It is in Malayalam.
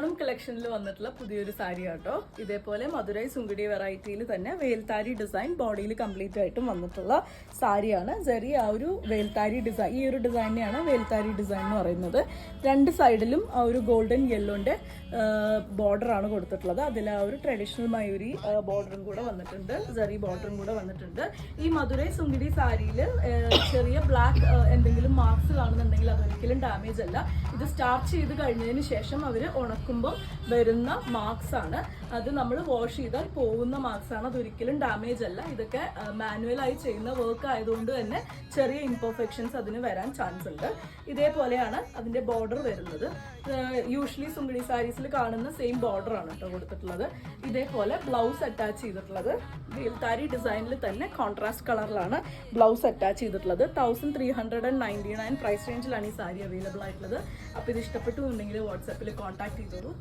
ഓണം കളക്ഷനിൽ വന്നിട്ടുള്ള പുതിയൊരു സാരി ആട്ടോ. ഇതേപോലെ മധുരൈ സുങ്കിടി വെറൈറ്റിയിൽ തന്നെ വേൽത്താരി ഡിസൈൻ ബോഡിയിൽ കംപ്ലീറ്റ് ആയിട്ടും വന്നിട്ടുള്ള സാരിയാണ്. ജെറി ആ ഒരു വേൽത്താരി ഡിസൈൻ, ഈ ഒരു ഡിസൈനെയാണ് വേൽത്താരി ഡിസൈൻ എന്ന് പറയുന്നത്. രണ്ട് സൈഡിലും ആ ഒരു ഗോൾഡൻ യെല്ലോന്റെ ബോർഡർ ആണ് കൊടുത്തിട്ടുള്ളത്. അതിൽ ആ ഒരു ട്രഡീഷണൽ മയൂരി ബോർഡറും കൂടെ വന്നിട്ടുണ്ട്, ജെറി ബോർഡറും കൂടെ വന്നിട്ടുണ്ട്. ഈ മധുരൈ സുങ്കിടി സാരിയിൽ ചെറിയ ബ്ലാക്ക് എന്തെങ്കിലും മാർക്സ് കാണുന്നുണ്ടെങ്കിൽ അതൊരിക്കലും ഡാമേജ് അല്ല. ഇത് സ്റ്റാർച്ച് ചെയ്ത് കഴിഞ്ഞതിന് ശേഷം അവർ ഉണക്കുമ്പോൾ വരുന്ന മാർക്സ് ആണ്. അത് നമ്മൾ വാഷ് ചെയ്താൽ പോകുന്ന മാർക്സ് ആണ്, അതൊരിക്കലും ഡാമേജ് അല്ല. ഇതൊക്കെ മാനുവലായി ചെയ്യുന്ന വർക്ക് ആയതുകൊണ്ട് തന്നെ ചെറിയ ഇംപെർഫെക്ഷൻസ് അതിന് വരാൻ ചാൻസ് ഉണ്ട്. ഇതേപോലെയാണ് അതിന്റെ ബോർഡർ വരുന്നത്. യൂഷ്വലി സുങ്കിടി സാരീസിൽ കാണുന്ന സെയിം ബോർഡർ ആണ് കേട്ടോ കൊടുത്തിട്ടുള്ളത്. ഇതേപോലെ ബ്ലൗസ് അറ്റാച്ച് ചെയ്തിട്ടുള്ളത് വേൽത്താരി ഡിസൈനിൽ തന്നെ കോൺട്രാസ്റ്റ് കളറിലാണ് ബ്ലൗസ് അറ്റാച്ച് ചെയ്തിട്ടുള്ളത്. 1399 പ്രൈസ് റേഞ്ചിലാണ് ഈ സാരി അവൈലബിൾ ആയിട്ടുള്ളത്. അപ്പോൾ ഇത് ഇഷ്ടപ്പെട്ടു എന്നുണ്ടെങ്കിൽ വാട്സാപ്പിൽ കോൺടാക്ട് ചെയ്തോളൂ.